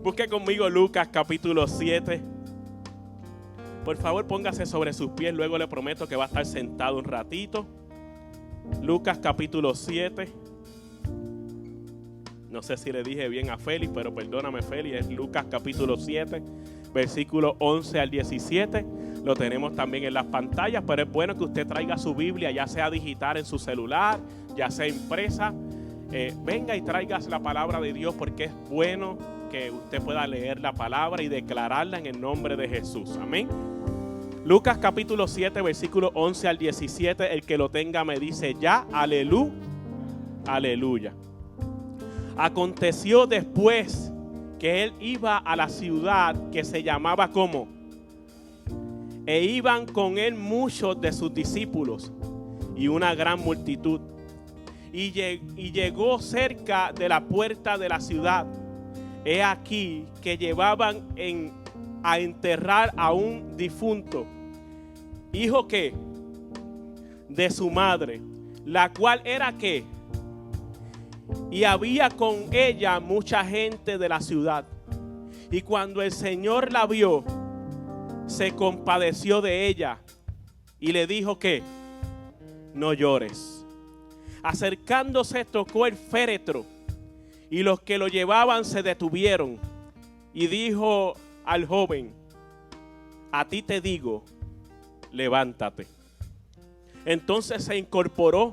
Busque conmigo Lucas capítulo 7. Por favor, póngase sobre sus pies. Luego le prometo que va a estar sentado un ratito. Lucas capítulo 7. No sé si le dije bien a Félix, pero perdóname, Félix. Es Lucas capítulo 7, versículo 11 al 17. Lo tenemos también en las pantallas, pero es bueno que usted traiga su Biblia, ya sea digital en su celular, ya sea impresa. Venga y traiga la palabra de Dios, porque es bueno que usted pueda leer la palabra y declararla en el nombre de Jesús. Amén. Lucas capítulo 7, versículo 11 al 17. El que lo tenga me dice ya, aleluya, aleluya. Aconteció después que él iba a la ciudad que se llamaba ¿cómo? E iban con él muchos de sus discípulos y una gran multitud. Y llegó cerca de la puerta de la ciudad. He aquí que llevaban a enterrar a un difunto, hijo que de su madre, la cual era que, y había con ella mucha gente de la ciudad. Y cuando el Señor la vio, se compadeció de ella y le dijo que no llores. Acercándose, tocó el féretro y los que lo llevaban se detuvieron. Y dijo al joven: a ti te digo, levántate. Entonces se incorporó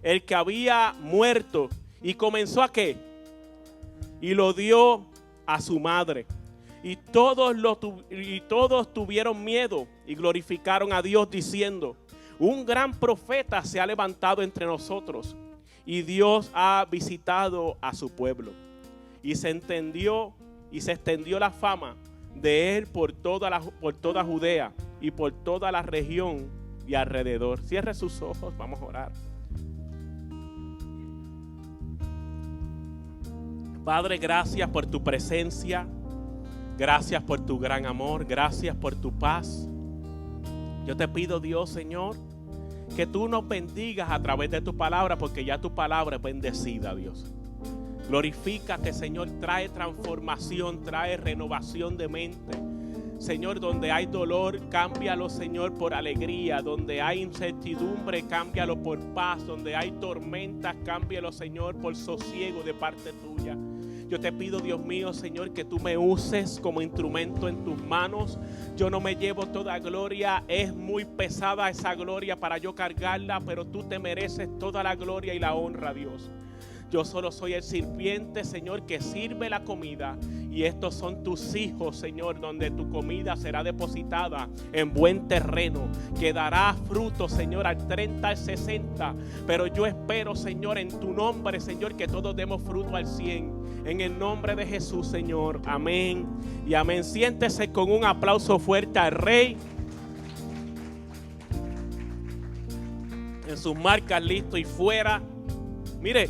el que había muerto y comenzó a ¿qué? Y lo dio a su madre. Y todos tuvieron miedo y glorificaron a Dios diciendo: un gran profeta se ha levantado entre nosotros y Dios ha visitado a su pueblo. Y se extendió la fama de él por toda Judea y por toda la región y alrededor. Cierre sus ojos, vamos a orar. Padre, gracias por tu presencia. Gracias por tu gran amor. Gracias por tu paz. Yo te pido, Dios, Señor, que tú nos bendigas a través de tu palabra, porque ya tu palabra es bendecida, Dios. Glorifícate, Señor. Trae transformación, trae renovación de mente. Señor, donde hay dolor, cámbialo, Señor, por alegría. Donde hay incertidumbre, cámbialo por paz. Donde hay tormentas, cámbialo, Señor, por sosiego de parte tuya. Yo te pido, Dios mío, Señor, que tú me uses como instrumento en tus manos. Yo no me llevo toda gloria. Es muy pesada esa gloria para yo cargarla, pero tú te mereces toda la gloria y la honra, Dios. Yo solo soy el sirviente, Señor, que sirve la comida. Y estos son tus hijos, Señor, donde tu comida será depositada en buen terreno, que dará fruto, Señor, al 30, al 60. Pero yo espero, Señor, en tu nombre, Señor, que todos demos fruto al 100. En el nombre de Jesús, Señor. Amén y amén. Siéntese con un aplauso fuerte al Rey. En sus marcas, listo y fuera. Mire,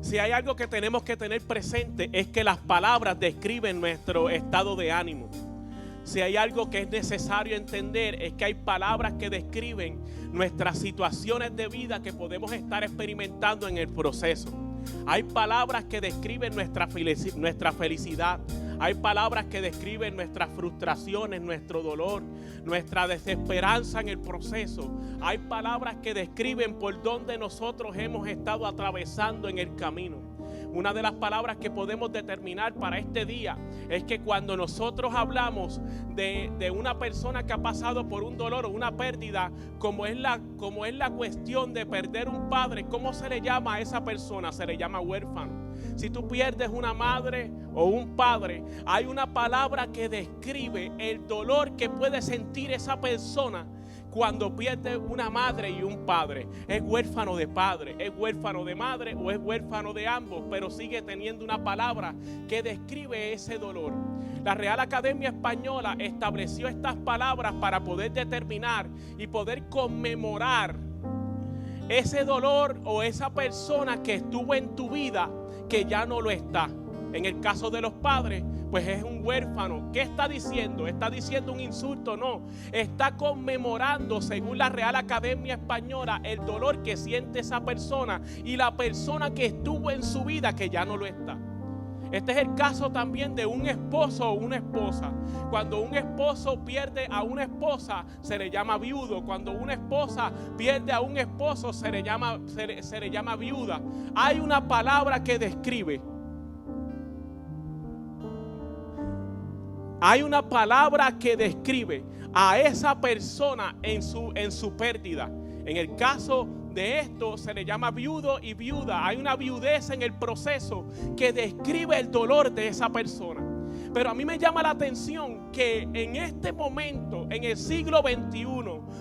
si hay algo que tenemos que tener presente es que las palabras describen nuestro estado de ánimo. Si hay algo que es necesario entender es que hay palabras que describen nuestras situaciones de vida que podemos estar experimentando en el proceso. Hay palabras que describen nuestra felicidad. Hay palabras que describen nuestras frustraciones, nuestro dolor, nuestra desesperanza en el proceso. Hay palabras que describen por donde nosotros hemos estado atravesando en el camino. Una de las palabras que podemos determinar para este día es que cuando nosotros hablamos de una persona que ha pasado por un dolor o una pérdida, como es la cuestión de perder un padre, ¿cómo se le llama a esa persona? Se le llama huérfano. Si tú pierdes una madre o un padre, hay una palabra que describe el dolor que puede sentir esa persona cuando pierde una madre y un padre. Es huérfano de padre, es huérfano de madre o es huérfano de ambos, pero sigue teniendo una palabra que describe ese dolor. La Real Academia Española estableció estas palabras para poder determinar y poder conmemorar ese dolor o esa persona que estuvo en tu vida que ya no lo está. En el caso de los padres, pues es un huérfano. ¿Qué está diciendo? ¿Está diciendo un insulto? No. Está conmemorando, según la Real Academia Española, el dolor que siente esa persona y la persona que estuvo en su vida que ya no lo está. Este es el caso también de un esposo o una esposa. Cuando un esposo pierde a una esposa, se le llama viudo. Cuando una esposa pierde a un esposo, se le llama viuda. Hay una palabra que describe. Hay una palabra que describe a esa persona en su pérdida. En el caso de esto se le llama viudo y viuda. Hay una viudez en el proceso que describe el dolor de esa persona. Pero a mí me llama la atención que en este momento, en el siglo XXI,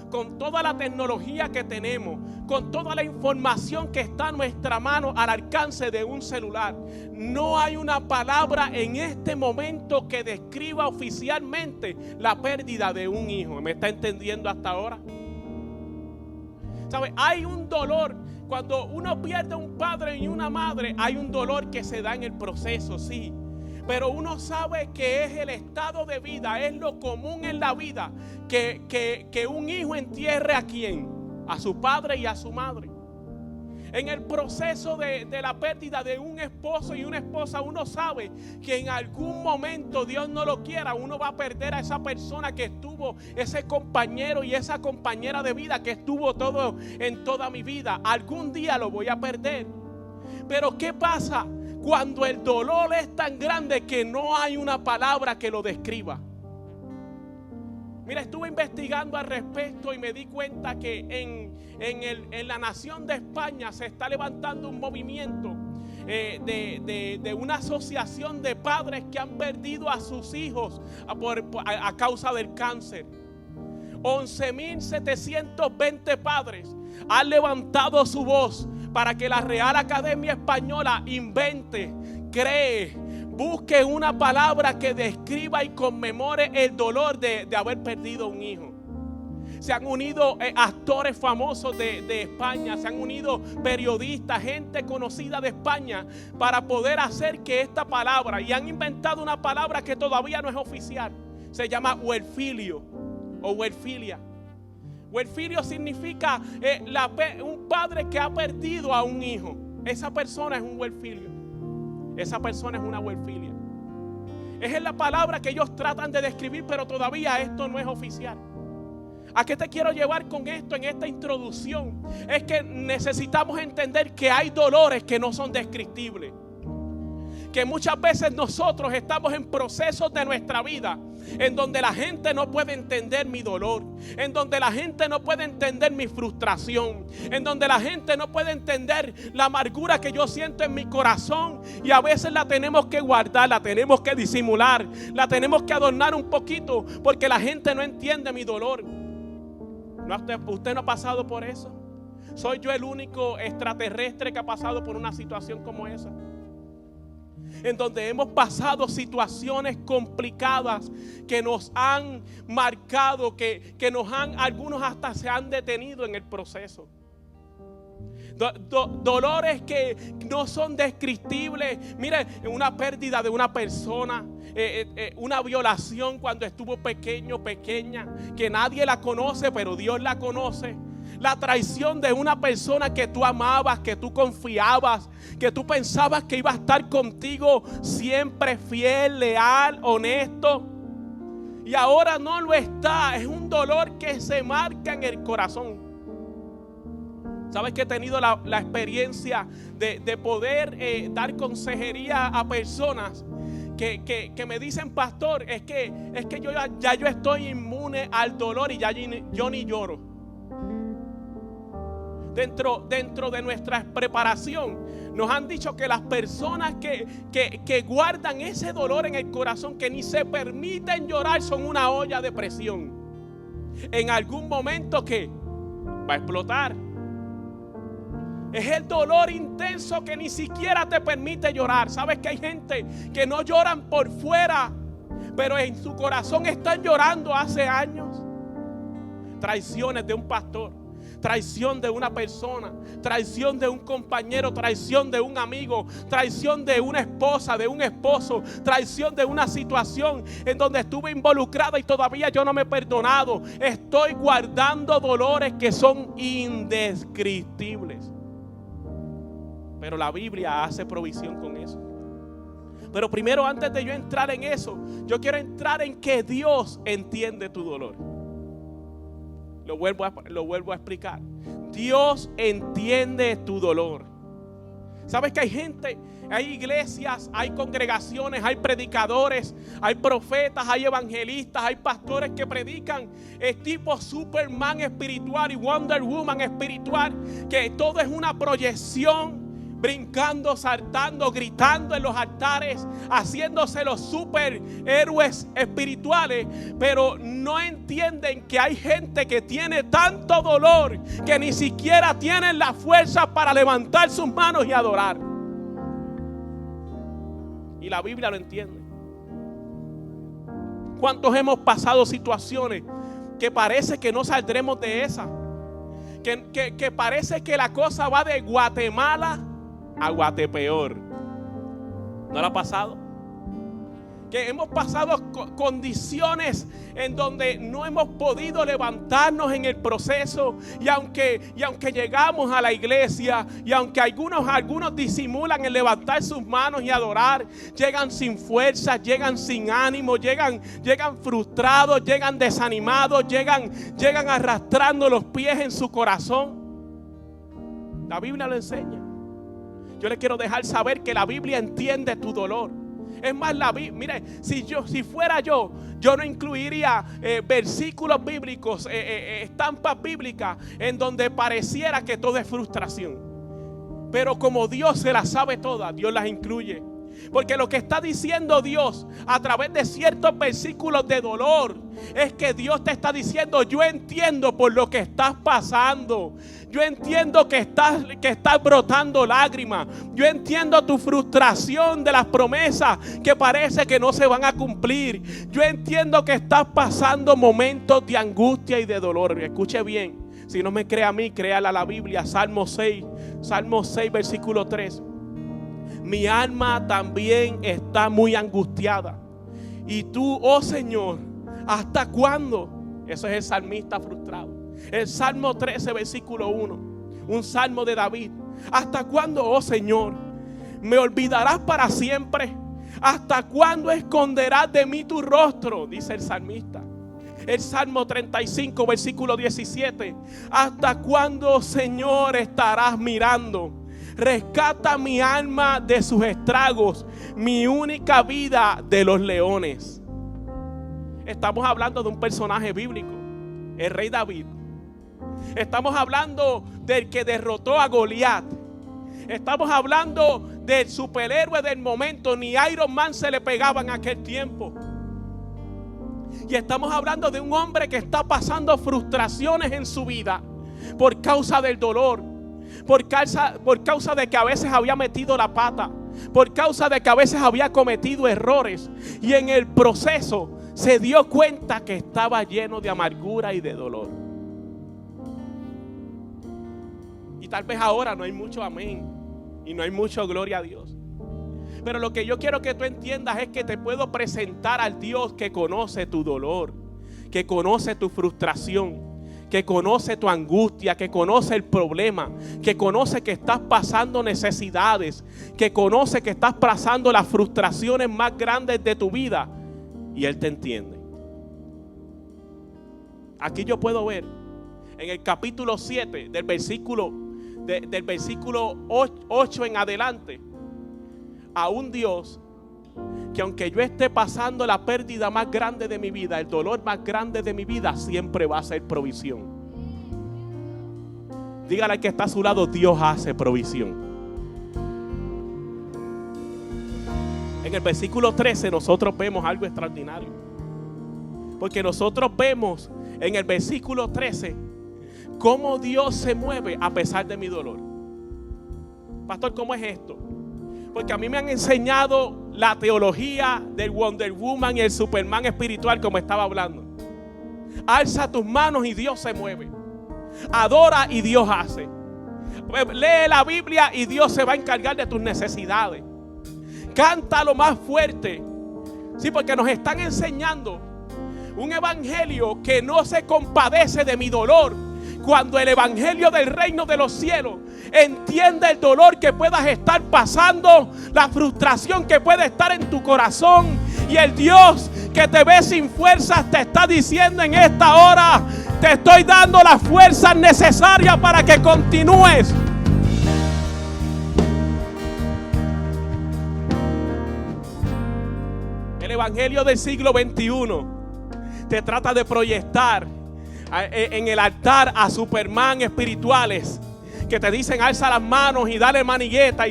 con toda la tecnología que tenemos, con toda la información que está a nuestra mano al alcance de un celular, no hay una palabra en este momento que describa oficialmente la pérdida de un hijo. ¿Me está entendiendo hasta ahora? ¿Sabe? Hay un dolor. Cuando uno pierde un padre y una madre, hay un dolor que se da en el proceso, sí. Pero uno sabe que es el estado de vida, es lo común en la vida, que un hijo entierre a quién, a su padre y a su madre. En el proceso de la pérdida de un esposo y una esposa, uno sabe que en algún momento, Dios no lo quiera, uno va a perder a esa persona que estuvo, ese compañero y esa compañera de vida que estuvo todo en toda mi vida. Algún día lo voy a perder. Pero ¿qué pasa cuando el dolor es tan grande que no hay una palabra que lo describa? Mira, estuve investigando al respecto y me di cuenta que en la nación de España se está levantando un movimiento de una asociación de padres que han perdido a sus hijos a causa del cáncer. 11.720 padres han levantado su voz para que la Real Academia Española invente, cree, busque una palabra que describa y conmemore el dolor de haber perdido un hijo. Se han unido actores famosos de España, se han unido periodistas, gente conocida de España para poder hacer que esta palabra, y han inventado una palabra que todavía no es oficial, se llama huerfilio o huerfilia. Huerfilio significa un padre que ha perdido a un hijo. Esa persona es un huerfilio. Esa persona es una huerfilia. Esa es la palabra que ellos tratan de describir, pero todavía esto no es oficial. ¿A qué te quiero llevar con esto en esta introducción? Es que necesitamos entender que hay dolores que no son descriptibles. Que muchas veces nosotros estamos en procesos de nuestra vida en donde la gente no puede entender mi dolor, en donde la gente no puede entender mi frustración, en donde la gente no puede entender la amargura que yo siento en mi corazón, y a veces la tenemos que guardar, la tenemos que disimular, la tenemos que adornar un poquito porque la gente no entiende mi dolor. ¿Usted no ha pasado por eso? ¿Soy yo el único extraterrestre que ha pasado por una situación como esa? En donde hemos pasado situaciones complicadas que nos han marcado, que algunos hasta se han detenido en el proceso. Dolores que no son descriptibles. Mire, una pérdida de una persona, una violación cuando estuvo pequeño, pequeña, que nadie la conoce, pero Dios la conoce. La traición de una persona que tú amabas, que tú confiabas, que tú pensabas que iba a estar contigo siempre fiel, leal, honesto, y ahora no lo está. Es un dolor que se marca en el corazón. ¿Sabes que he tenido la experiencia de poder dar consejería a personas que me dicen: pastor, es que yo estoy inmune al dolor y ya yo ni lloro? Dentro de nuestra preparación nos han dicho que las personas que guardan ese dolor en el corazón, que ni se permiten llorar, son una olla de presión. En algún momento que va a explotar. Es el dolor intenso que ni siquiera te permite llorar. ¿Sabes que hay gente que no lloran por fuera, pero en su corazón están llorando hace años? Traiciones de un pastor, traición de una persona, traición de un compañero, traición de un amigo, traición de una esposa, de un esposo, traición de una situación en donde estuve involucrada y todavía yo no me he perdonado. Estoy guardando dolores que son indescriptibles. Pero la Biblia hace provisión con eso. Pero primero, antes de yo entrar en eso, yo quiero entrar en que Dios entiende tu dolor. Lo vuelvo a explicar. Dios entiende tu dolor. ¿Sabes que hay gente, hay iglesias, hay congregaciones, hay predicadores, hay profetas, hay evangelistas, hay pastores que predican tipo Superman espiritual y Wonder Woman espiritual, que todo es una proyección, brincando, saltando, gritando en los altares, haciéndose los superhéroes espirituales, pero no entienden que hay gente que tiene tanto dolor que ni siquiera tienen la fuerza para levantar sus manos y adorar. Y la Biblia lo entiende. ¿Cuántos hemos pasado situaciones que parece que no saldremos de esa? Que parece que la cosa va de Guatemala a Guatepeor. ¿No le ha pasado? Que hemos pasado condiciones en donde no hemos podido levantarnos en el proceso, y aunque llegamos a la iglesia, y aunque algunos disimulan el levantar sus manos y adorar, llegan sin fuerza, llegan sin ánimo, llegan frustrados, llegan desanimados, llegan arrastrando los pies en su corazón. La Biblia lo enseña. Yo les quiero dejar saber que la Biblia entiende tu dolor. Es más, mire, si fuera yo no incluiría versículos bíblicos, estampas bíblicas en donde pareciera que todo es frustración. Pero como Dios se las sabe todas, Dios las incluye. Porque lo que está diciendo Dios a través de ciertos versículos de dolor es que Dios te está diciendo: yo entiendo por lo que estás pasando. Yo entiendo que estás brotando lágrimas. Yo entiendo tu frustración de las promesas que parece que no se van a cumplir. Yo entiendo que estás pasando momentos de angustia y de dolor. Escuche bien. Si no me cree a mí, créala a la Biblia. Salmo 6, versículo 3. Mi alma también está muy angustiada. Y tú, oh Señor, ¿hasta cuándo? Eso es el salmista frustrado. El Salmo 13, versículo 1. Un salmo de David. ¿Hasta cuándo, oh Señor? ¿Me olvidarás para siempre? ¿Hasta cuándo esconderás de mí tu rostro? Dice el salmista. El Salmo 35, versículo 17. ¿Hasta cuándo, Señor, estarás mirando? Rescata mi alma de sus estragos, mi única vida de los leones. Estamos hablando de un personaje bíblico, el rey David. Estamos hablando del que derrotó a Goliat. Estamos hablando del superhéroe del momento. Ni Iron Man se le pegaba en aquel tiempo. Y estamos hablando de un hombre que está pasando frustraciones en su vida por causa del dolor. Por causa de que a veces había metido la pata, por causa de que a veces había cometido errores, y en el proceso se dio cuenta que estaba lleno de amargura y de dolor. Y tal vez ahora no hay mucho amén y no hay mucho gloria a Dios. Pero lo que yo quiero que tú entiendas es que te puedo presentar al Dios que conoce tu dolor, que conoce tu frustración, que conoce tu angustia, que conoce el problema, que conoce que estás pasando necesidades, que conoce que estás pasando las frustraciones más grandes de tu vida, y Él te entiende. Aquí yo puedo ver en el capítulo 7 del versículo 8 en adelante a un Dios que, aunque yo esté pasando la pérdida más grande de mi vida, el dolor más grande de mi vida, siempre va a ser provisión. Dígale al que está a su lado: Dios hace provisión. En el versículo 13 nosotros vemos algo extraordinario. Porque nosotros vemos en el versículo 13 cómo Dios se mueve a pesar de mi dolor. Pastor, ¿cómo es esto? Porque a mí me han enseñado la teología del Wonder Woman y el Superman espiritual, como estaba hablando. Alza tus manos y Dios se mueve. Adora y Dios hace. Lee la Biblia y Dios se va a encargar de tus necesidades. Canta lo más fuerte. Sí, porque nos están enseñando un evangelio que no se compadece de mi dolor. Cuando el evangelio del reino de los cielos entiende el dolor que puedas estar pasando, la frustración que puede estar en tu corazón, y el Dios que te ve sin fuerzas te está diciendo en esta hora: te estoy dando las fuerzas necesarias para que continúes. El evangelio del siglo XXI te trata de proyectar en el altar a Superman espirituales que te dicen alza las manos y dale manigueta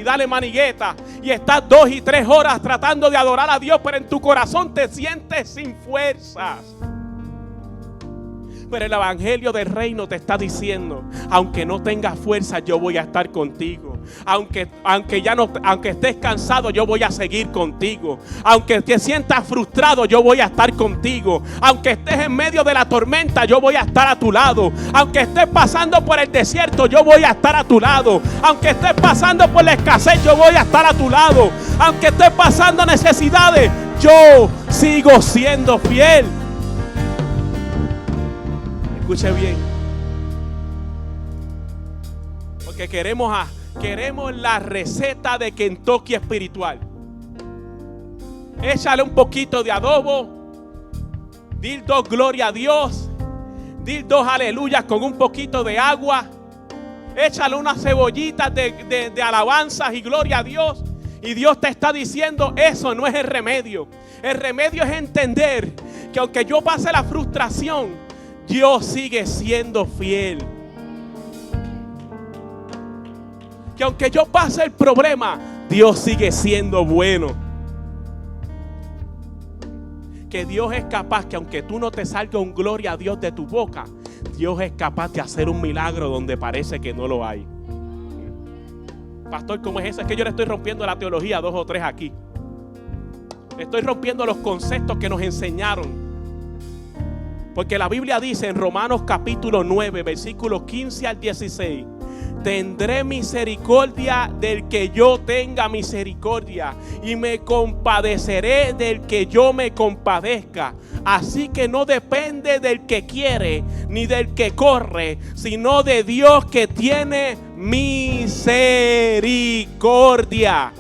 y estás 2 y 3 horas tratando de adorar a Dios, pero en tu corazón te sientes sin fuerzas. Pero el evangelio del reino te está diciendo: aunque no tengas fuerza, yo voy a estar contigo. Aunque estés cansado, yo voy a seguir contigo. Aunque te sientas frustrado, yo voy a estar contigo. Aunque estés en medio de la tormenta, yo voy a estar a tu lado. Aunque estés pasando por el desierto, yo voy a estar a tu lado. Aunque estés pasando por la escasez, yo voy a estar a tu lado. Aunque estés pasando necesidades, yo sigo siendo fiel. Escuche bien, porque queremos la receta de Kentucky espiritual. Échale un poquito de adobo, di 2 gloria a Dios, di 2 aleluyas con un poquito de agua, échale unas cebollitas de alabanzas y gloria a Dios, y Dios te está diciendo: eso no es el remedio. El remedio es entender que aunque yo pase la frustración, Dios sigue siendo fiel. Que aunque yo pase el problema, Dios sigue siendo bueno. Que Dios es capaz, que aunque tú no te salga un gloria a Dios de tu boca, Dios es capaz de hacer un milagro donde parece que no lo hay. Pastor, ¿cómo es eso? Es que yo le estoy rompiendo la teología a 2 o 3 aquí. Estoy rompiendo los conceptos que nos enseñaron. Porque la Biblia dice en Romanos capítulo 9, versículos 15 al 16: tendré misericordia del que yo tenga misericordia, y me compadeceré del que yo me compadezca. Así que no depende del que quiere ni del que corre, sino de Dios que tiene misericordia.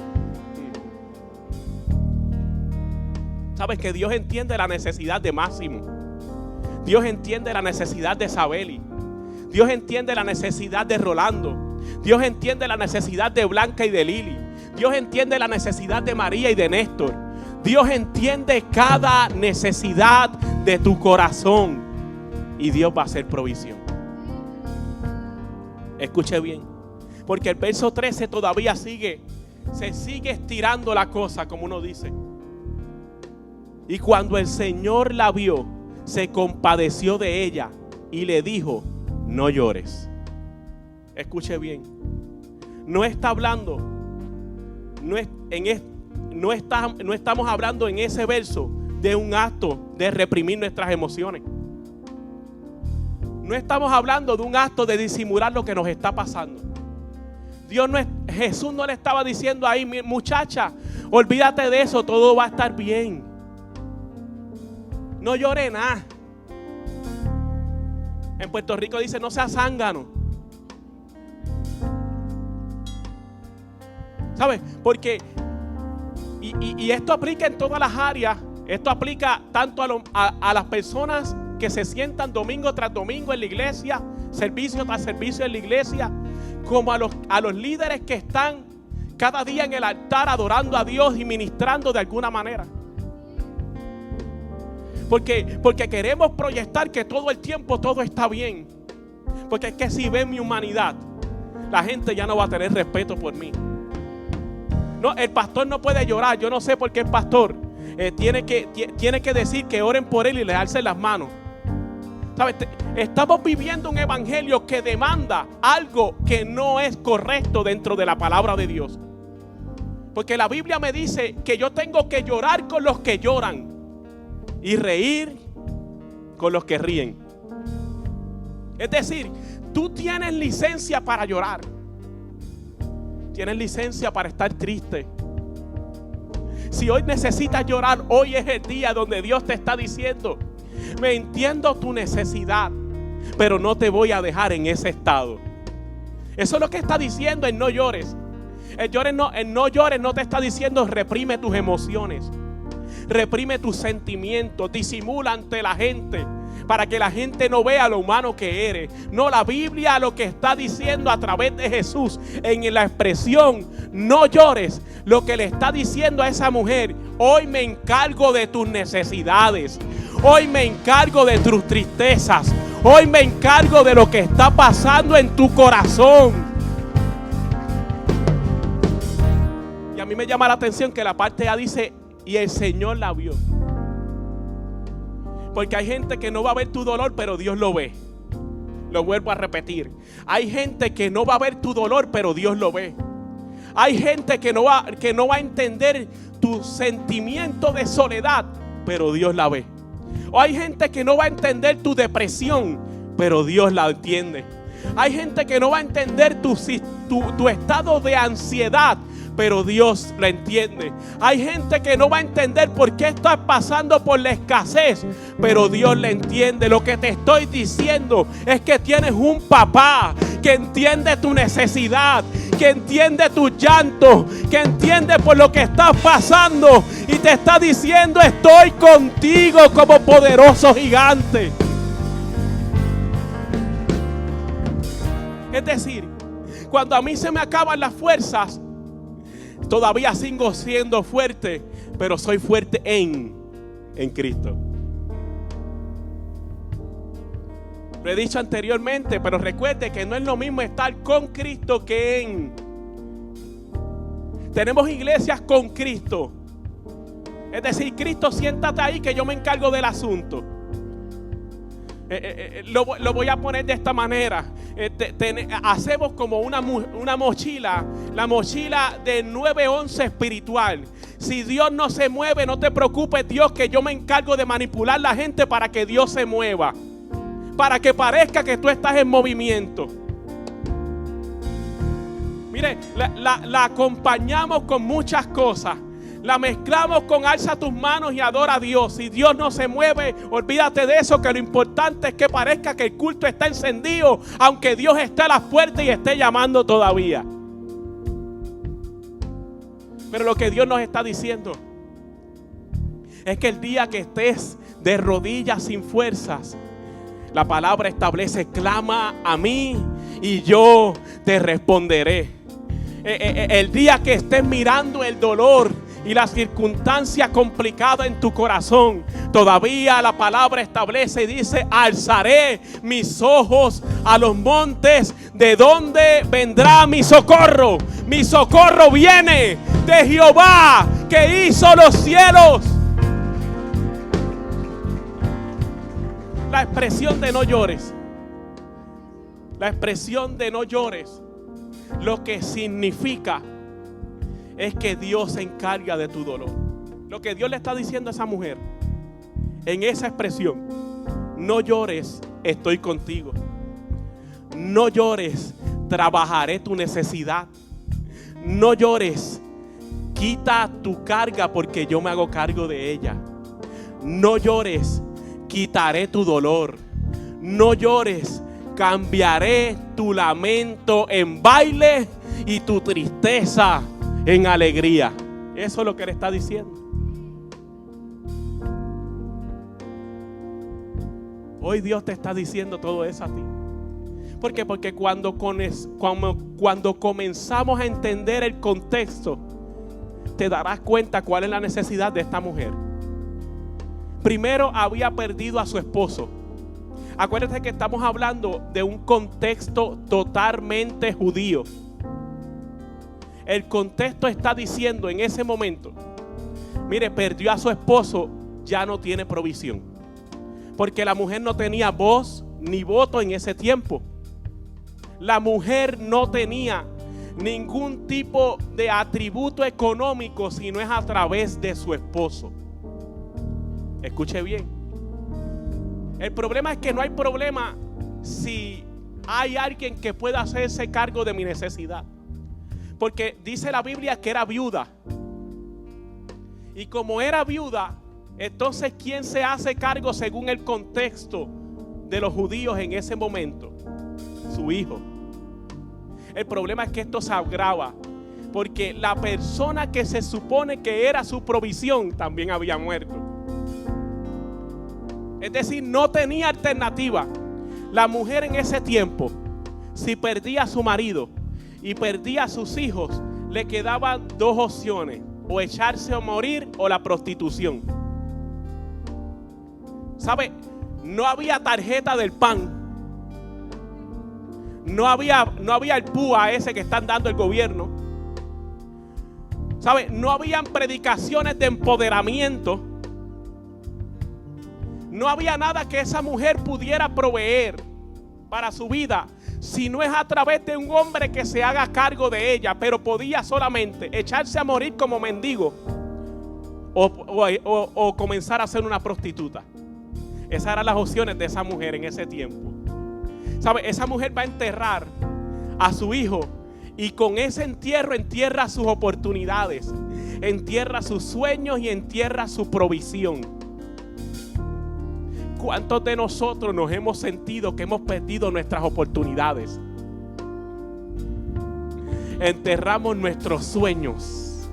¿Sabes que Dios entiende la necesidad de Máximo? Dios entiende la necesidad de Sabeli. Dios entiende la necesidad de Rolando. Dios entiende la necesidad de Blanca y de Lili. Dios entiende la necesidad de María y de Néstor. Dios entiende cada necesidad de tu corazón, y Dios va a hacer provisión. Escuche bien, porque el verso 13 todavía se sigue estirando la cosa, como uno dice. Y cuando el Señor la vio, se compadeció de ella y le dijo: no llores. Escuche bien, no está hablando, no estamos hablando en ese verso de un acto de reprimir nuestras emociones. No estamos hablando de un acto de disimular lo que nos está pasando. Jesús no le estaba diciendo ahí: muchacha, olvídate de eso, todo va a estar bien. No llore nada. En Puerto Rico dice: no seas zángano. ¿Sabes? Porque y esto aplica en todas las áreas. Esto aplica tanto a las personas que se sientan domingo tras domingo en la iglesia, servicio tras servicio en la iglesia, como a los líderes que están cada día en el altar adorando a Dios y ministrando de alguna manera. Porque queremos proyectar que todo el tiempo todo está bien. Porque es que si ven mi humanidad, la gente ya no va a tener respeto por mí. No, el pastor no puede llorar. Yo no sé por qué el pastor tiene que decir que oren por él y le alcen las manos. ¿Sabes? Estamos viviendo un evangelio que demanda algo que no es correcto dentro de la palabra de Dios. Porque la Biblia me dice que yo tengo que llorar con los que lloran y reír con los que ríen. Es decir, tú tienes licencia para llorar. Tienes licencia para estar triste. Si hoy necesitas llorar, hoy es el día donde Dios te está diciendo: me entiendo tu necesidad, pero no te voy a dejar en ese estado. Eso es lo que está diciendo el no llores. El no llores no te está diciendo reprime tus emociones, reprime tus sentimientos, disimula ante la gente para que la gente no vea lo humano que eres. No, la Biblia lo que está diciendo a través de Jesús en la expresión no llores, lo que le está diciendo a esa mujer: hoy me encargo de tus necesidades, hoy me encargo de tus tristezas, hoy me encargo de lo que está pasando en tu corazón. Y a mí me llama la atención que la parte A dice: y el Señor la vio. Porque hay gente que no va a ver tu dolor, pero Dios lo ve. Lo vuelvo a repetir. Hay gente que no va a ver tu dolor, pero Dios lo ve. Hay gente que no va a entender tu sentimiento de soledad, pero Dios la ve. O hay gente que no va a entender tu depresión, pero Dios la entiende. Hay gente que no va a entender tu estado de ansiedad, pero Dios la entiende. Hay gente que no va a entender por qué estás pasando por la escasez, pero Dios la entiende. Lo que te estoy diciendo es que tienes un papá que entiende tu necesidad, que entiende tu llanto, que entiende por lo que estás pasando y te está diciendo: estoy contigo como poderoso gigante. Es decir, cuando a mí se me acaban las fuerzas, todavía sigo siendo fuerte, pero soy fuerte en Cristo. Lo he dicho anteriormente, pero recuerde que no es lo mismo estar con Cristo que en. Tenemos iglesias con Cristo. Es decir, Cristo, siéntate ahí que yo me encargo del asunto. Lo voy a poner de esta manera. Hacemos como una mochila, la mochila de 911 espiritual. Si Dios no se mueve, no te preocupes, Dios, que yo me encargo de manipular la gente para que Dios se mueva, para que parezca que tú estás en movimiento. Mire, la acompañamos con muchas cosas. La mezclamos con alza tus manos y adora a Dios. Si Dios no se mueve, olvídate de eso, que lo importante es que parezca que el culto está encendido, aunque Dios esté a las puertas y esté llamando todavía. Pero lo que Dios nos está diciendo es que el día que estés de rodillas sin fuerzas, la palabra establece: clama a mí y yo te responderé. El día que estés mirando el dolor y la circunstancia complicada en tu corazón, todavía la palabra establece y dice: alzaré mis ojos a los montes, ¿de dónde vendrá mi socorro? Mi socorro viene de Jehová, que hizo los cielos. La expresión de no llores, la expresión de no llores, lo que significa es que Dios se encarga de tu dolor. Lo que Dios le está diciendo a esa mujer en esa expresión: no llores, estoy contigo. No llores, trabajaré tu necesidad. No llores, quita tu carga porque yo me hago cargo de ella. No llores, quitaré tu dolor. No llores, cambiaré tu lamento en baile y tu tristeza en alegría. Eso es lo que le está diciendo. Hoy Dios te está diciendo todo eso a ti. ¿Por qué? Porque cuando comenzamos a entender el contexto, te darás cuenta cuál es la necesidad de esta mujer. Primero, había perdido a su esposo. Acuérdate que estamos hablando de un contexto totalmente judío. El contexto está diciendo en ese momento: mire, perdió a su esposo, ya no tiene provisión. Porque la mujer no tenía voz ni voto en ese tiempo. La mujer no tenía ningún tipo de atributo económico si no es a través de su esposo. Escuche bien. El problema es que no hay problema si hay alguien que pueda hacerse cargo de mi necesidad. Porque dice la Biblia que era viuda. Y como era viuda, entonces ¿quién se hace cargo según el contexto de los judíos en ese momento, su hijo. El problema es que esto se agrava porque la persona que se supone que era su provisión también había muerto. Es decir, no tenía alternativa. La mujer en ese tiempo, si perdía a su marido y perdía a sus hijos, le quedaban dos opciones: o echarse a morir o la prostitución. ¿Sabe? No había tarjeta del PAN. No había el PUA ese que están dando el gobierno. ¿Sabe? No habían predicaciones de empoderamiento. No había nada que esa mujer pudiera proveer para su vida, si no es a través de un hombre que se haga cargo de ella. Pero podía solamente echarse a morir como mendigo o comenzar a ser una prostituta. Esas eran las opciones de esa mujer en ese tiempo. ¿Sabe? Esa mujer va a enterrar a su hijo, y con ese entierro entierra sus oportunidades, entierra sus sueños y entierra su provisión. ¿Cuántos de nosotros nos hemos sentido que hemos perdido nuestras oportunidades? Enterramos nuestros sueños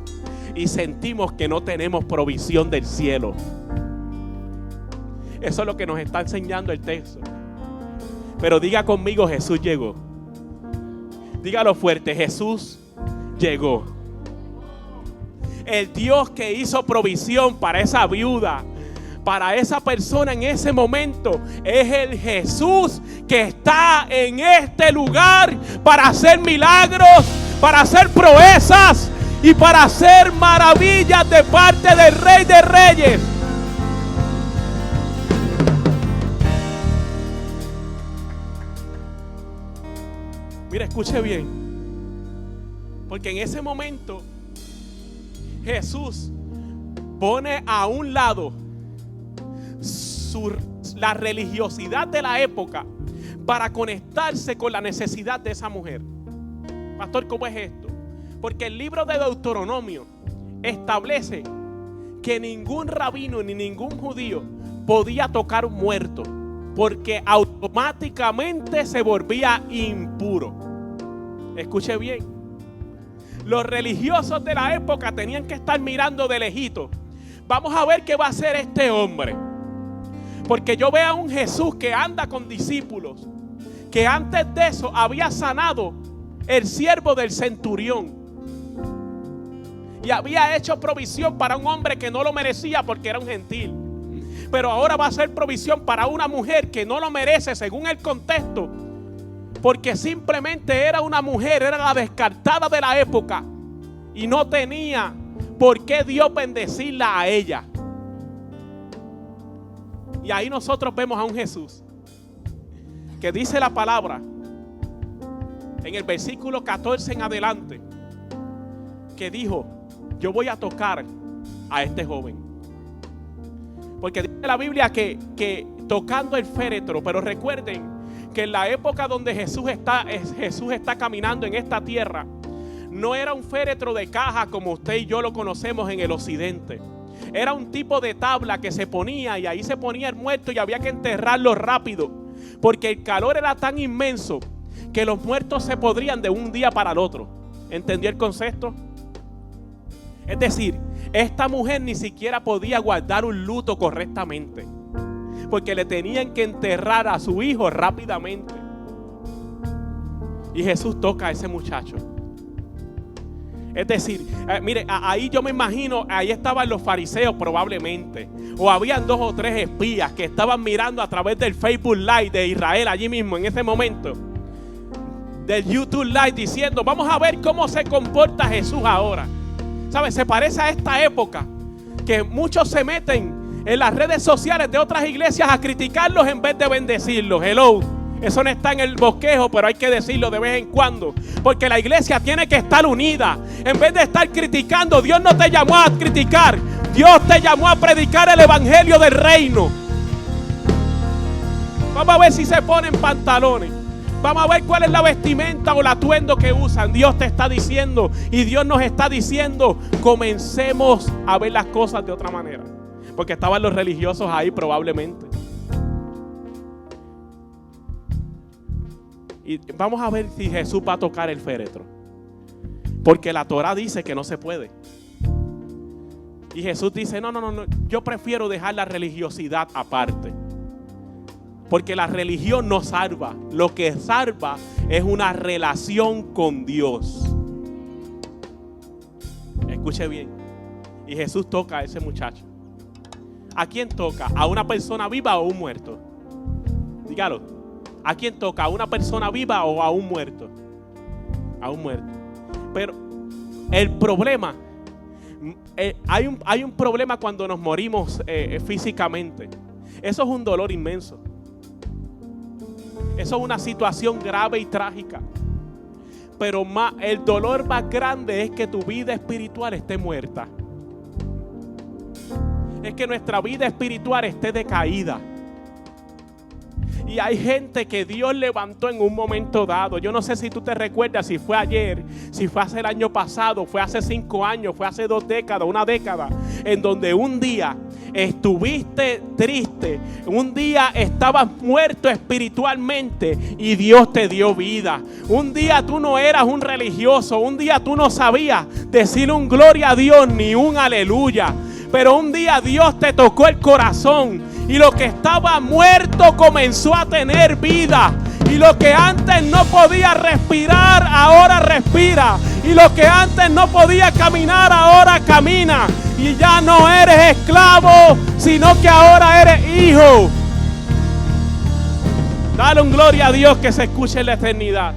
y sentimos que no tenemos provisión del cielo. Eso es lo que nos está enseñando el texto. Pero diga conmigo: Jesús llegó. Dígalo fuerte: Jesús llegó. El Dios que hizo provisión para esa viuda, para esa persona en ese momento, es el Jesús que está en este lugar para hacer milagros, para hacer proezas y para hacer maravillas de parte del Rey de Reyes. Mira, escuche bien, porque en ese momento Jesús pone a un lado la religiosidad de la época para conectarse con la necesidad de esa mujer. Pastor, ¿cómo es esto? Porque el libro de Deuteronomio establece que ningún rabino ni ningún judío podía tocar un muerto, porque automáticamente se volvía impuro. Escuche bien, los religiosos de la época tenían que estar mirando de lejito. Vamos a ver qué va a hacer este hombre, porque yo veo a un Jesús que anda con discípulos, que antes de eso había sanado el siervo del centurión y había hecho provisión para un hombre que no lo merecía porque era un gentil. Pero ahora va a hacer provisión para una mujer que no lo merece según el contexto, porque simplemente era una mujer, era la descartada de la época y no tenía por qué Dios bendecirla a ella. Y ahí nosotros vemos a un Jesús que dice la palabra en el versículo 14 en adelante, que dijo: yo voy a tocar a este joven. Porque dice la Biblia que tocando el féretro. Pero recuerden que en la época donde Jesús está caminando en esta tierra, no era un féretro de caja como usted y yo lo conocemos en el occidente. Era un tipo de tabla que se ponía, y ahí se ponía el muerto y había que enterrarlo rápido, porque el calor era tan inmenso que los muertos se podrían de un día para el otro. ¿Entendió el concepto? Es decir, esta mujer ni siquiera podía guardar un luto correctamente, porque le tenían que enterrar a su hijo rápidamente. Y Jesús toca a ese muchacho. Es decir, mire, ahí yo me imagino, ahí estaban los fariseos probablemente, o habían 2 o 3 espías que estaban mirando a través del Facebook Live de Israel allí mismo en ese momento, del YouTube Live, diciendo: vamos a ver cómo se comporta Jesús ahora. ¿Sabes? Se parece a esta época que muchos se meten en las redes sociales de otras iglesias a criticarlos en vez de bendecirlos. Hello. Eso no está en el bosquejo, pero hay que decirlo de vez en cuando, porque la iglesia tiene que estar unida. En vez de estar criticando, Dios no te llamó a criticar, Dios te llamó a predicar el evangelio del reino. Vamos a ver si se ponen pantalones, vamos a ver cuál es la vestimenta o el atuendo que usan. Dios te está diciendo, y Dios nos está diciendo: comencemos a ver las cosas de otra manera, porque estaban los religiosos ahí probablemente. Y vamos a ver si Jesús va a tocar el féretro. Porque la Torá dice que no se puede. Y Jesús dice, no, yo prefiero dejar la religiosidad aparte. Porque la religión no salva. Lo que salva es una relación con Dios. Escuche bien. Y Jesús toca a ese muchacho. ¿A quién toca? ¿A una persona viva o a un muerto? Dígalo. ¿A quién toca? ¿A una persona viva o a un muerto? A un muerto. Pero el problema, hay un problema cuando nos morimos físicamente. Eso es un dolor inmenso. Eso es una situación grave y trágica. Pero el dolor más grande es que tu vida espiritual esté muerta. Es que nuestra vida espiritual esté decaída. Y hay gente que Dios levantó en un momento dado. Yo no sé si tú te recuerdas, si fue ayer, si fue hace el año pasado, fue hace 5 años, fue hace 2 décadas, una década, en donde un día estuviste triste, un día estabas muerto espiritualmente y Dios te dio vida. Un día tú no eras un religioso, un día tú no sabías decir un gloria a Dios ni un aleluya. Pero un día Dios te tocó el corazón y lo que estaba muerto comenzó a tener vida. Y lo que antes no podía respirar, ahora respira. Y lo que antes no podía caminar, ahora camina. Y ya no eres esclavo, sino que ahora eres hijo. Dale un gloria a Dios que se escuche en la eternidad.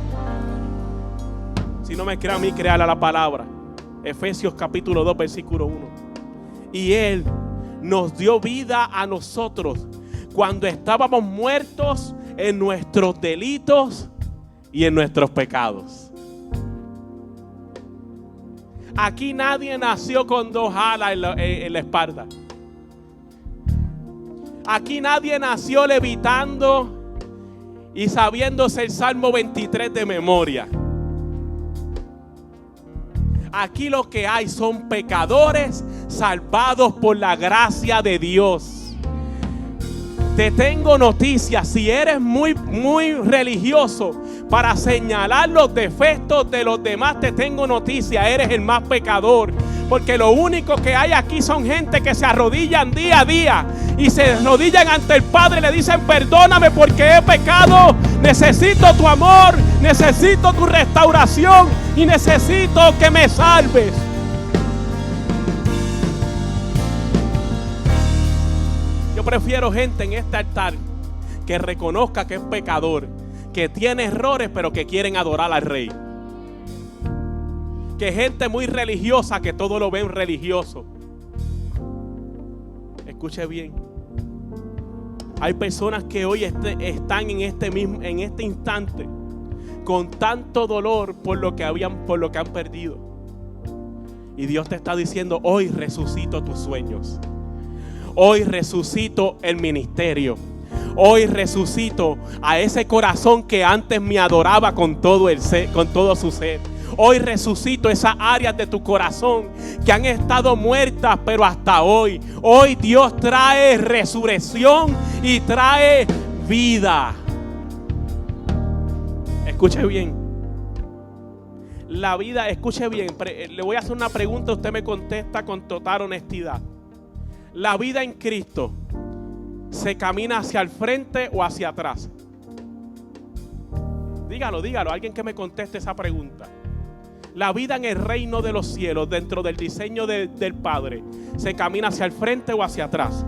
Si no me cree a mí, créale a la palabra. Efesios capítulo 2, versículo 1. Y Él nos dio vida a nosotros cuando estábamos muertos en nuestros delitos y en nuestros pecados. Aquí nadie nació con 2 alas en la espalda. Aquí nadie nació levitando y sabiéndose el Salmo 23 de memoria. Aquí lo que hay son pecadores salvados por la gracia de Dios. Te tengo noticias. Si eres muy religioso para señalar los defectos de los demás, te tengo noticias. Eres el más pecador. Porque lo único que hay aquí son gente que se arrodillan día a día y se arrodillan ante el Padre y le dicen: perdóname porque he pecado, necesito tu amor, necesito tu restauración y necesito que me salves. Yo prefiero gente en este altar que reconozca que es pecador, que tiene errores pero que quieren adorar al Rey, que gente muy religiosa que todo lo ven religioso. Escuche bien. Hay personas que hoy están en este instante con tanto dolor por lo que han perdido. Y Dios te está diciendo: hoy resucito tus sueños. Hoy resucito el ministerio. Hoy resucito a ese corazón que antes me adoraba con todo su ser. Hoy resucito esas áreas de tu corazón que han estado muertas, pero hasta hoy. Hoy Dios trae resurrección y trae vida. Escuche bien. La vida, escuche bien. Le voy a hacer una pregunta, usted me contesta con total honestidad. La vida en Cristo, ¿se camina hacia el frente o hacia atrás? Dígalo, alguien que me conteste esa pregunta. La vida en el reino de los cielos, dentro del diseño del Padre, ¿se camina hacia el frente o hacia atrás?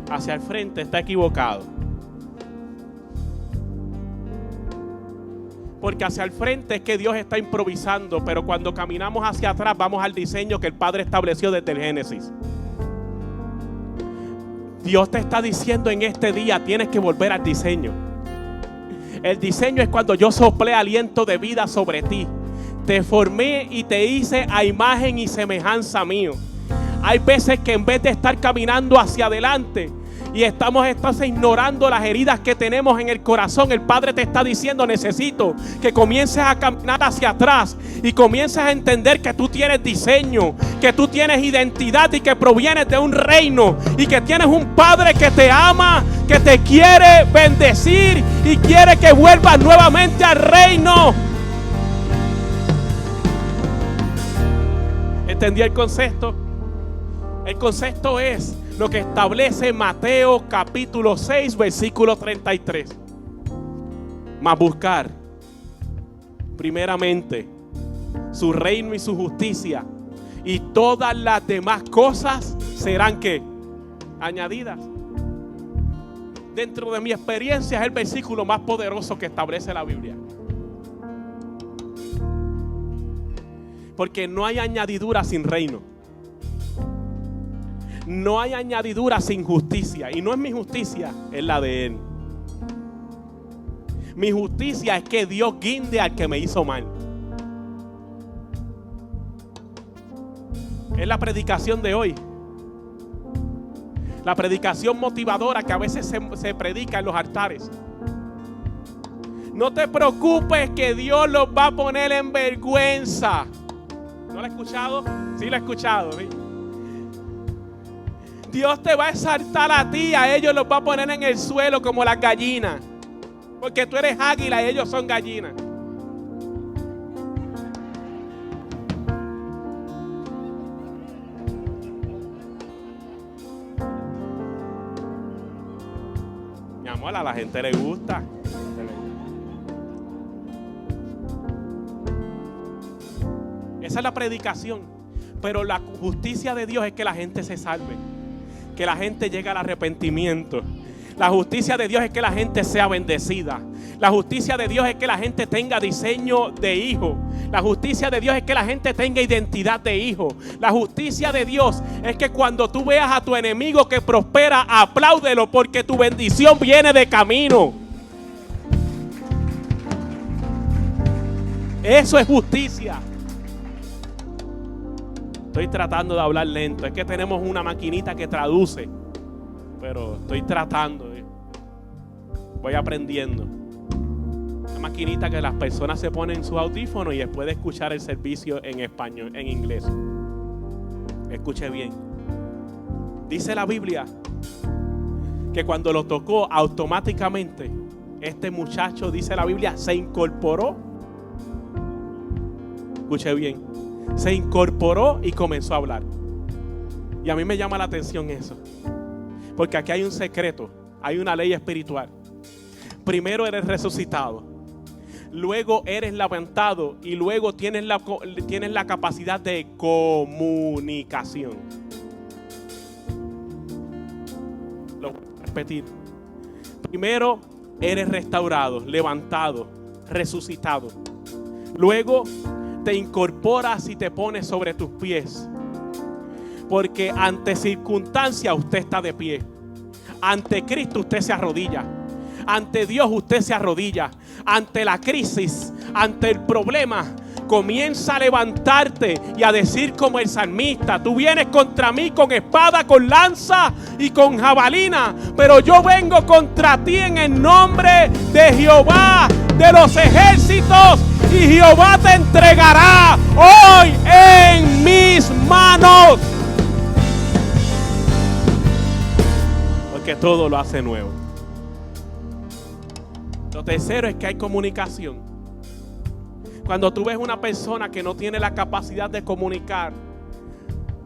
Hacia el frente. Está equivocado. Porque hacia el frente es que Dios está improvisando, pero cuando caminamos hacia atrás vamos al diseño que el Padre estableció desde el Génesis. Dios te está diciendo en este día: tienes que volver al diseño. El diseño es cuando yo soplé aliento de vida sobre ti. Te formé y te hice a imagen y semejanza mío. Hay veces que en vez de estar caminando hacia adelante, y estás ignorando las heridas que tenemos en el corazón, el Padre te está diciendo: necesito que comiences a caminar hacia atrás y comiences a entender que tú tienes diseño, que tú tienes identidad y que provienes de un reino y que tienes un Padre que te ama, que te quiere bendecir y quiere que vuelvas nuevamente al reino. ¿Entendí el concepto? El concepto es lo que establece Mateo capítulo 6, versículo 33. Mas buscar primeramente su reino y su justicia, y todas las demás cosas serán ¿qué? Añadidas. Dentro de mi experiencia es el versículo más poderoso que establece la Biblia. Porque no hay añadidura sin reino. No hay añadidura sin justicia. Y no es mi justicia, es la de Él. Mi justicia es que Dios guinde al que me hizo mal. Es la predicación de hoy. La predicación motivadora que a veces se predica en los altares. No te preocupes que Dios los va a poner en vergüenza. ¿No lo he escuchado? Sí lo he escuchado, ¿sí? Dios te va a exaltar a ti, a ellos los va a poner en el suelo como las gallinas. Porque tú eres águila y ellos son gallinas. Mi amor, a la gente le gusta. Esa es la predicación. Pero la justicia de Dios es que la gente se salve, que la gente llegue al arrepentimiento. La justicia de Dios es que la gente sea bendecida. La justicia de Dios es que la gente tenga diseño de hijo. La justicia de Dios es que la gente tenga identidad de hijo. La justicia de Dios es que cuando tú veas a tu enemigo que prospera, apláudelo, porque tu bendición viene de camino. Eso es justicia. Estoy tratando de hablar lento. Es que tenemos una maquinita que traduce. Pero estoy tratando. Voy aprendiendo. Una maquinita que las personas se ponen en su audífono y después de escuchar el servicio en español, en inglés. Escuche bien. Dice la Biblia que cuando lo tocó, automáticamente este muchacho, dice la Biblia, se incorporó. Escuche bien. Se incorporó y comenzó a hablar. Y a mí me llama la atención eso. Porque aquí hay un secreto, hay una ley espiritual. Primero eres resucitado, luego eres levantado y luego tienes la capacidad de comunicación. Lo voy a repetir. Primero eres restaurado, levantado, resucitado. Luego te incorporas y te pones sobre tus pies. Porque ante circunstancias usted está de pie. Ante Cristo usted se arrodilla. Ante Dios usted se arrodilla. Ante la crisis, ante el problema, comienza a levantarte y a decir como el salmista: tú vienes contra mí con espada, con lanza y con jabalina, pero yo vengo contra ti en el nombre de Jehová de los ejércitos, y Jehová te entregará hoy en mis manos. Que todo lo hace nuevo. Lo tercero es que hay comunicación. Cuando tú ves una persona que no tiene la capacidad de comunicar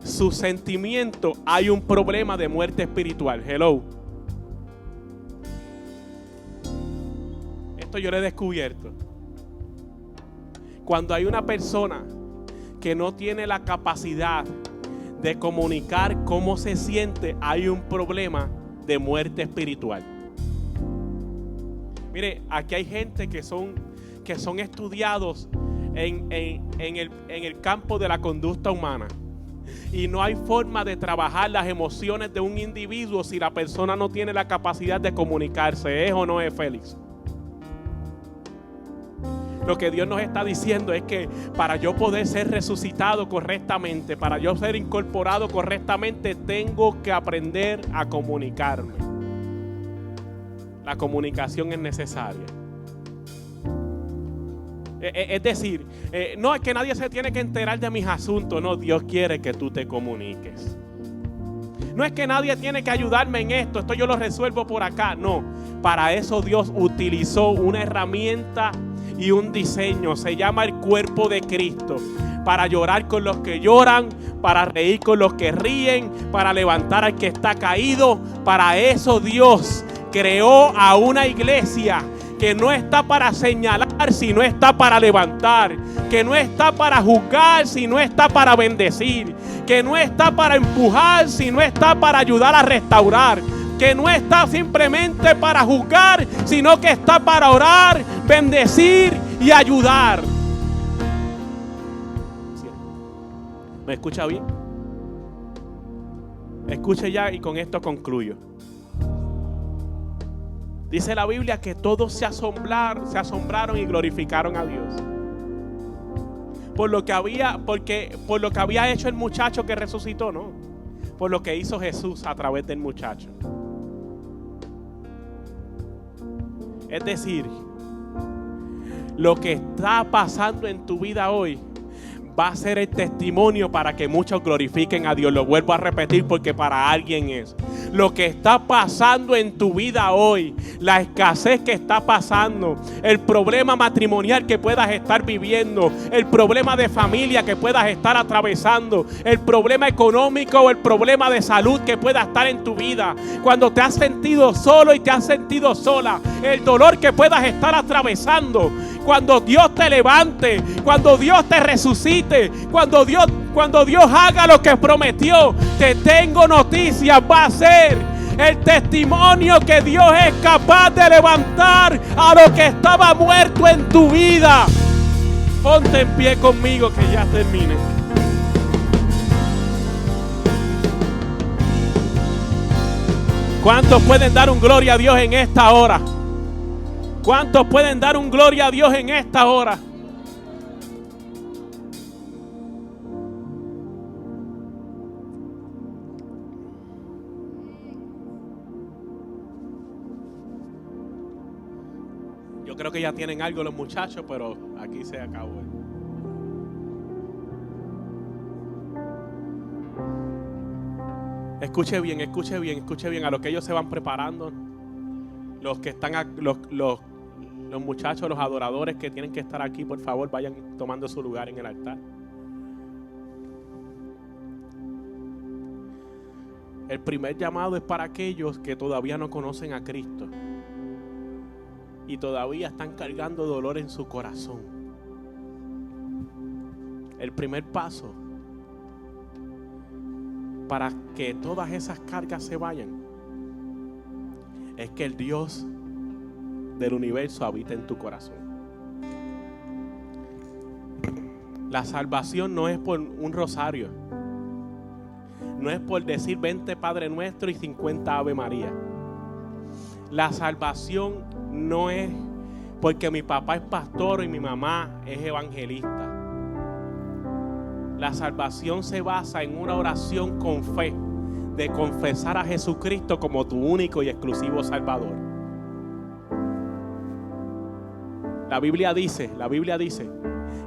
su sentimiento, hay un problema de muerte espiritual. Hello. Esto yo lo he descubierto. Cuando hay una persona que no tiene la capacidad de comunicar cómo se siente, hay un problema de muerte espiritual. Mire, aquí hay gente que son estudiados en el campo de la conducta humana, y no hay forma de trabajar las emociones de un individuo si la persona no tiene la capacidad de comunicarse. ¿Es o no es, Félix? Lo que Dios nos está diciendo es que para yo poder ser resucitado correctamente, para yo ser incorporado correctamente, tengo que aprender a comunicarme. La comunicación es necesaria. Es decir, no es que nadie se tiene que enterar de mis asuntos. No, Dios quiere que tú te comuniques. No es que nadie tiene que ayudarme en esto yo lo resuelvo por acá. No, para eso Dios utilizó una herramienta y un diseño. Se llama el cuerpo de Cristo. Para llorar con los que lloran, para reír con los que ríen, para levantar al que está caído. Para eso Dios creó a una iglesia que no está para señalar, sino está para levantar, que no está para juzgar, sino está para bendecir, que no está para empujar, sino está para ayudar a restaurar, que no está simplemente para juzgar, sino que está para orar, bendecir y ayudar. ¿Me escucha bien? Escuche ya y con esto concluyo. Dice la Biblia que todos se asombraron y glorificaron a Dios por lo que había hecho el muchacho que resucitó, no, por lo que hizo Jesús a través del muchacho. Es decir, lo que está pasando en tu vida hoy va a ser el testimonio para que muchos glorifiquen a Dios. Lo vuelvo a repetir porque para alguien es. Lo que está pasando en tu vida hoy, la escasez que está pasando, el problema matrimonial que puedas estar viviendo, el problema de familia que puedas estar atravesando, el problema económico o el problema de salud que pueda estar en tu vida, cuando te has sentido solo y te has sentido sola, el dolor que puedas estar atravesando, cuando Dios te levante, cuando Dios te resucite, cuando Dios haga lo que prometió, te tengo noticias, va a ser el testimonio que Dios es capaz de levantar a lo que estaba muerto en tu vida. Ponte en pie conmigo que ya termine. ¿Cuántos pueden dar un gloria a Dios en esta hora? ¿Cuántos pueden dar un gloria a Dios en esta hora? Yo creo que ya tienen algo los muchachos, pero aquí se acabó. Escuche bien a lo que ellos se van preparando. Los que están, los muchachos, los adoradores que tienen que estar aquí, por favor, vayan tomando su lugar en el altar. El primer llamado es para aquellos que todavía no conocen a Cristo y todavía están cargando dolor en su corazón. El primer paso para que todas esas cargas se vayan es que el Dios del universo habita en tu corazón. La salvación no es por un rosario, no es por decir 20 Padre Nuestro y 50 Ave María. La salvación no es porque mi papá es pastor y mi mamá es evangelista. La salvación se basa en una oración con fe de confesar a Jesucristo como tu único y exclusivo Salvador. La Biblia dice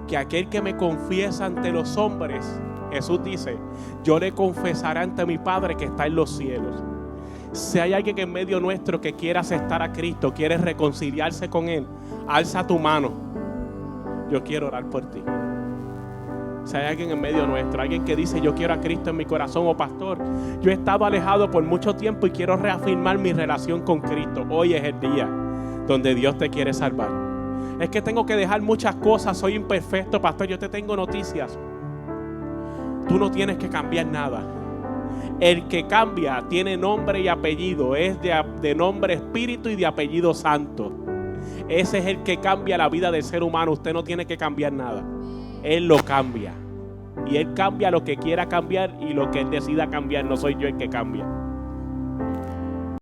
que aquel que me confiesa ante los hombres, Jesús dice, yo le confesaré ante mi Padre que está en los cielos. Si hay alguien en medio nuestro que quiera aceptar a Cristo, quiere reconciliarse con Él, alza tu mano. Yo quiero orar por ti. Si hay alguien en medio nuestro, alguien que dice yo quiero a Cristo en mi corazón, o pastor, yo he estado alejado por mucho tiempo y quiero reafirmar mi relación con Cristo. Hoy es el día donde Dios te quiere salvar. Es que tengo que dejar muchas cosas, soy imperfecto, pastor. Yo te tengo noticias. Tú no tienes que cambiar nada. El que cambia tiene nombre y apellido, es de nombre Espíritu y de apellido Santo. Ese es el que cambia la vida del ser humano. Usted no tiene que cambiar nada. Él lo cambia. Y Él cambia lo que quiera cambiar y lo que Él decida cambiar. No soy yo el que cambia.